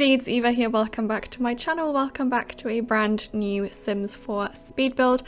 everybody, it's Eva here. Welcome back to my channel. Welcome back to a brand new Sims 4 speed build.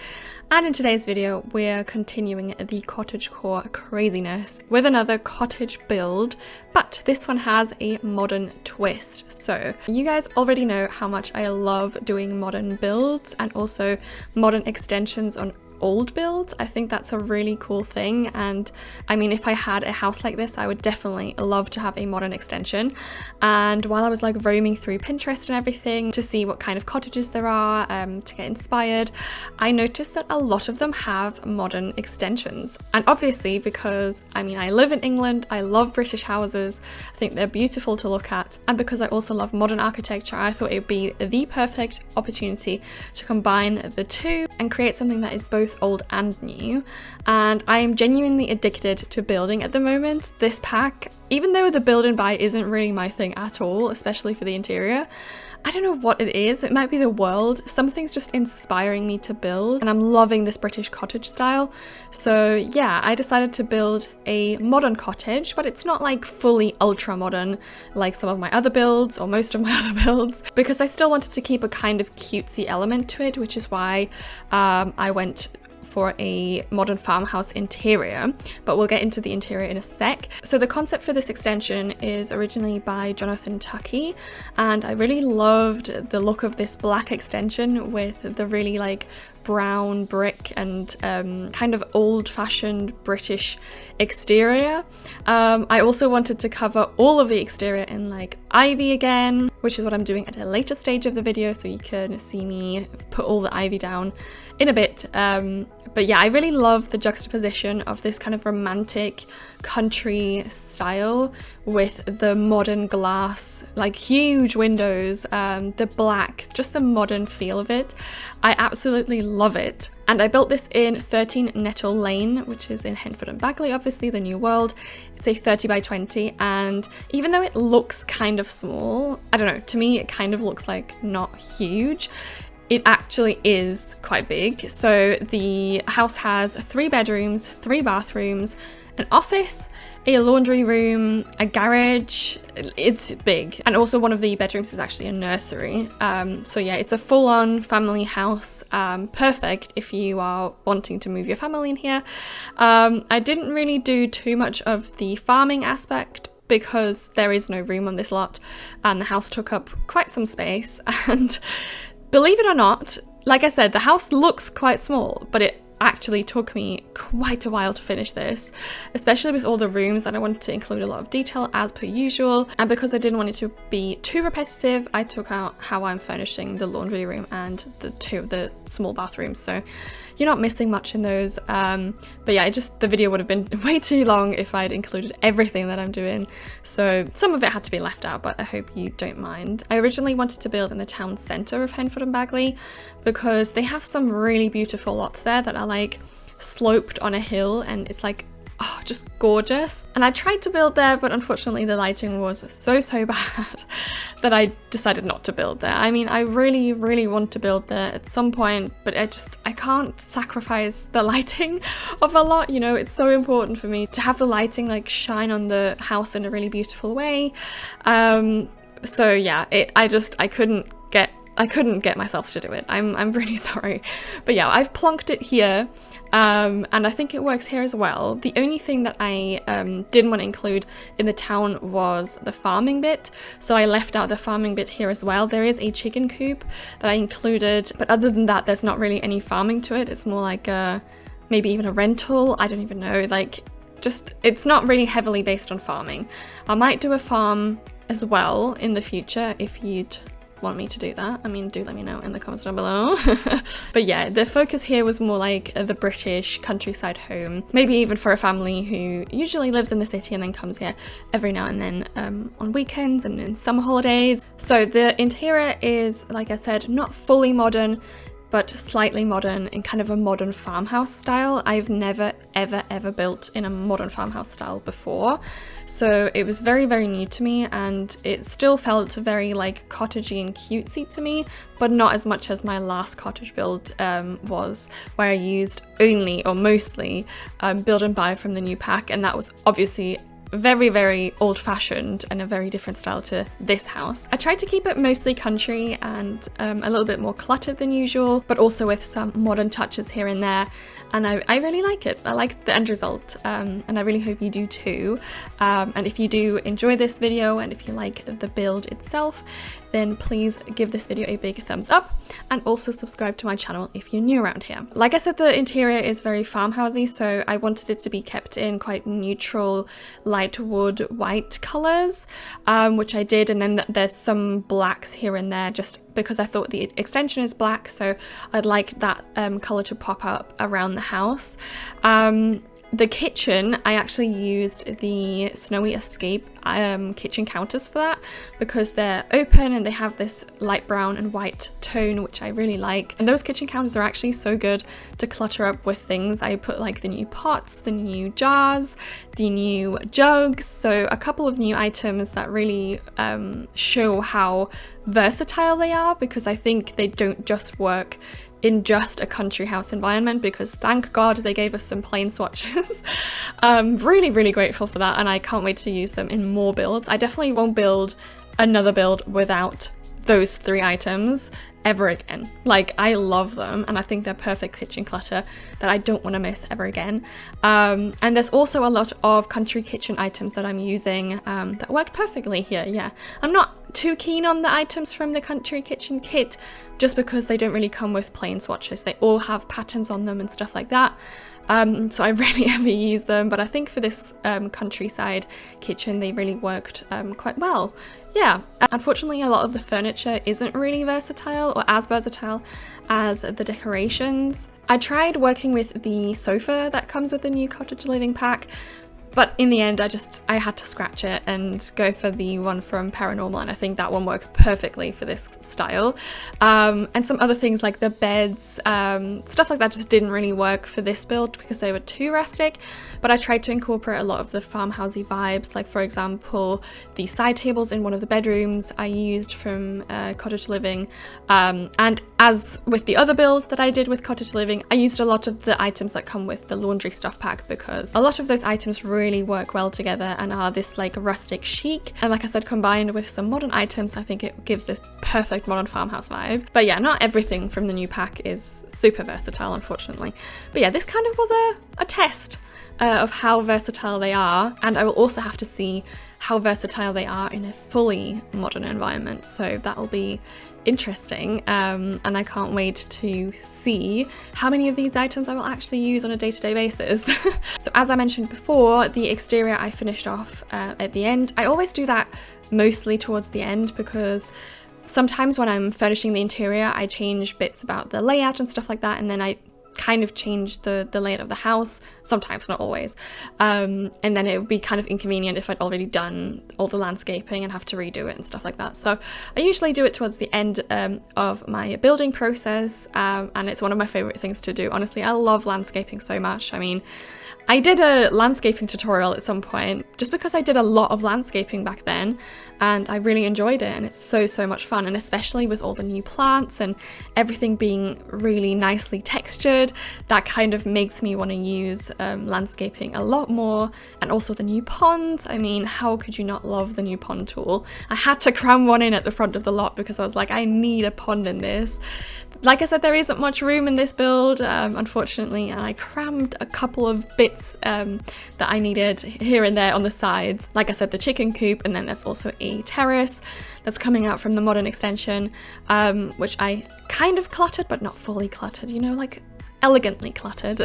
And in today's video, we're continuing the cottagecore craziness with another cottage build, but this one has a modern twist. So you guys already know how much I love doing modern builds and also modern extensions on old builds. I think that's a really cool thing, and I mean, if I had a house like this, I would definitely love to have a modern extension. And while I was like roaming through Pinterest and everything to see what kind of cottages there are, to get inspired, I noticed that a lot of them have modern extensions. And obviously, because I mean, I live in England, I love British houses, I think they're beautiful to look at, and because I also love modern architecture, I thought it would be the perfect opportunity to combine the two and create something that is both old and new. And I am genuinely addicted to building at the moment. This pack, even though the build and buy isn't really my thing at all, especially for the interior, I don't know what it is. It might be the world. Something's just inspiring me to build, and I'm loving this British cottage style. So yeah, I decided to build a modern cottage, but it's not like fully ultra modern like some of my other builds or most of my other builds, because I still wanted to keep a kind of cutesy element to it, which is why I went for a modern farmhouse interior, but we'll get into the interior in a sec. So the concept for this extension is originally by Jonathan Tuckey, and I really loved the look of this black extension with the really like brown brick and kind of old-fashioned British exterior. I also wanted to cover all of the exterior in like ivy again, which is what I'm doing at a later stage of the video, so you can see me put all the ivy down in a bit. But yeah, I really love the juxtaposition of this kind of romantic country style with the modern glass, like huge windows, the black, just the modern feel of it. I absolutely love it. And I built this in 13 Nettle Lane, which is in Henford-on-Bagley, obviously, the new world. It's a 30 by 20, and even though it looks kind of small, I don't know, to me it kind of looks like not huge. It actually is quite big. So the house has 3 bedrooms, 3 bathrooms, an office, a laundry room, a garage. It's big. And also one of the bedrooms is actually a nursery. So yeah, it's a full-on family house. Perfect if you are wanting to move your family in here. I didn't really do too much of the farming aspect because there is no room on this lot, and the house took up quite some space. And believe it or not, like I said, the house looks quite small, but it actually took me quite a while to finish this, especially with all the rooms, and I wanted to include a lot of detail as per usual. And because I didn't want it to be too repetitive, I took out how I'm furnishing the laundry room and the 2 of the small bathrooms, so you're not missing much in those. But yeah, the video would have been way too long if I'd included everything that I'm doing, so some of it had to be left out, but I hope you don't mind. I originally wanted to build in the town centre of Henford-on-Bagley because they have some really beautiful lots there that are like sloped on a hill, and it's like, oh, just gorgeous. And I tried to build there, but unfortunately the lighting was so bad that I decided not to build there. I mean, I really want to build there at some point, but I can't sacrifice the lighting of a lot, you know. It's so important for me to have the lighting like shine on the house in a really beautiful way. So yeah, I couldn't get myself to do it. I'm really sorry. But yeah, I've plonked it here, and I think it works here as well. The only thing that I didn't want to include in the town was the farming bit, so I left out the farming bit here as well. There is a chicken coop that I included, but other than that, there's not really any farming to it. It's more like maybe even a rental. I don't even know. Like, just, it's not really heavily based on farming. I might do a farm as well in the future if you'd want me to do that. I mean, do let me know in the comments down below. But yeah, the focus here was more like the British countryside home, maybe even for a family who usually lives in the city and then comes here every now and then on weekends and in summer holidays. So the interior is, like I said, not fully modern, but slightly modern in kind of a modern farmhouse style. I've never ever built in a modern farmhouse style before, so it was very new to me, and it still felt very like cottagey and cutesy to me, but not as much as my last cottage build was, where I used only or mostly build and buy from the new pack, and that was obviously very, very old-fashioned and a very different style to this house. I tried to keep it mostly country and a little bit more cluttered than usual, but also with some modern touches here and there, and I really like it. I like the end result, and I really hope you do too. And if you do enjoy this video and if you like the build itself, then please give this video a big thumbs up and also subscribe to my channel if you're new around here. Like I said, the interior is very farmhousey, so I wanted it to be kept in quite neutral light wood white colors, which I did, and then there's some blacks here and there just because I thought the extension is black, so I'd like that color to pop up around the house. The kitchen, I actually used the Snowy Escape kitchen counters for that because they're open and they have this light brown and white tone, which I really like. And those kitchen counters are actually so good to clutter up with things. I put like the new pots, the new jars, the new jugs, so a couple of new items that really show how versatile they are, because I think they don't just work in just a country house environment, because thank God they gave us some plain swatches. Really, really grateful for that, and I can't wait to use them in more builds. I definitely won't build another build without those 3 items ever again. Like, I love them and I think they're perfect kitchen clutter that I don't want to miss ever again. And there's also a lot of country kitchen items that I'm using that worked perfectly here. Yeah, I'm not too keen on the items from the country kitchen kit just because they don't really come with plain swatches. They all have patterns on them and stuff like that. So I rarely ever use them, but I think for this countryside kitchen they really worked quite well. Yeah, unfortunately a lot of the furniture isn't really versatile or as versatile as the decorations. I tried working with the sofa that comes with the new Cottage Living Pack, but in the end I had to scratch it and go for the one from Paranormal, and I think that one works perfectly for this style. And some other things like the beds, stuff like that just didn't really work for this build because they were too rustic, but I tried to incorporate a lot of the farmhousey vibes, like for example the side tables in one of the bedrooms I used from Cottage Living, and as with the other build that I did with Cottage Living, I used a lot of the items that come with the laundry stuff pack because a lot of those items really work well together and are this like rustic chic, and like I said, combined with some modern items, I think it gives this perfect modern farmhouse vibe. But yeah, not everything from the new pack is super versatile, unfortunately. But yeah, this kind of was a test of how versatile they are, and I will also have to see how versatile they are in a fully modern environment, so that'll be interesting, and I can't wait to see how many of these items I will actually use on a day-to-day basis. So as I mentioned before, the exterior I finished off at the end. I always do that mostly towards the end because sometimes when I'm furnishing the interior I change bits about the layout and stuff like that, and then I kind of change the layout of the house, sometimes, not always, and then it would be kind of inconvenient if I'd already done all the landscaping and have to redo it and stuff like that. So I usually do it towards the end of my building process, and it's one of my favorite things to do. Honestly, I love landscaping so much. I mean, I did a landscaping tutorial at some point just because I did a lot of landscaping back then and I really enjoyed it, and it's so much fun, and especially with all the new plants and everything being really nicely textured, that kind of makes me want to use landscaping a lot more. And also the new ponds, I mean, how could you not love the new pond tool? I had to cram one in at the front of the lot because I was like, I need a pond in this. Like I said, there isn't much room in this build, unfortunately, and I crammed a couple of bits that I needed here and there on the sides. Like I said, the chicken coop, and then there's also a terrace that's coming out from the modern extension, which I kind of cluttered, but not fully cluttered, you know, like elegantly cluttered.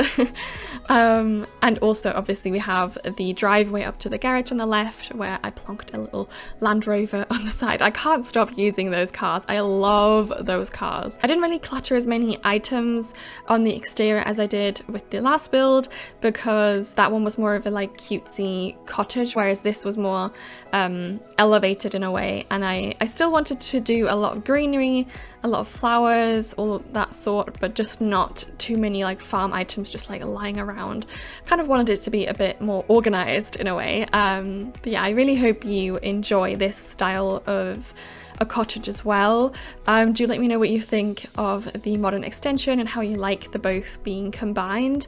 And also obviously we have the driveway up to the garage on the left where I plonked a little Land Rover on the side. I can't stop using those cars. I love those cars. I didn't really clutter as many items on the exterior as I did with the last build because that one was more of a like cutesy cottage, whereas this was more elevated in a way, and I still wanted to do a lot of greenery, a lot of flowers, all that sort, but just not too many like farm items just like lying around. Kind of wanted it to be a bit more organized in a way. But yeah, I really hope you enjoy this style of a cottage as well. Do let me know what you think of the modern extension and how you like the both being combined.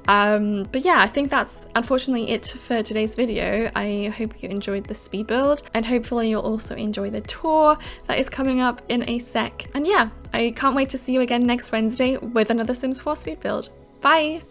But yeah, I think that's unfortunately it for today's video. I hope you enjoyed the speed build, and hopefully you'll also enjoy the tour that is coming up in a sec. And yeah, I can't wait to see you again next Wednesday with another Sims 4 speed build. Bye!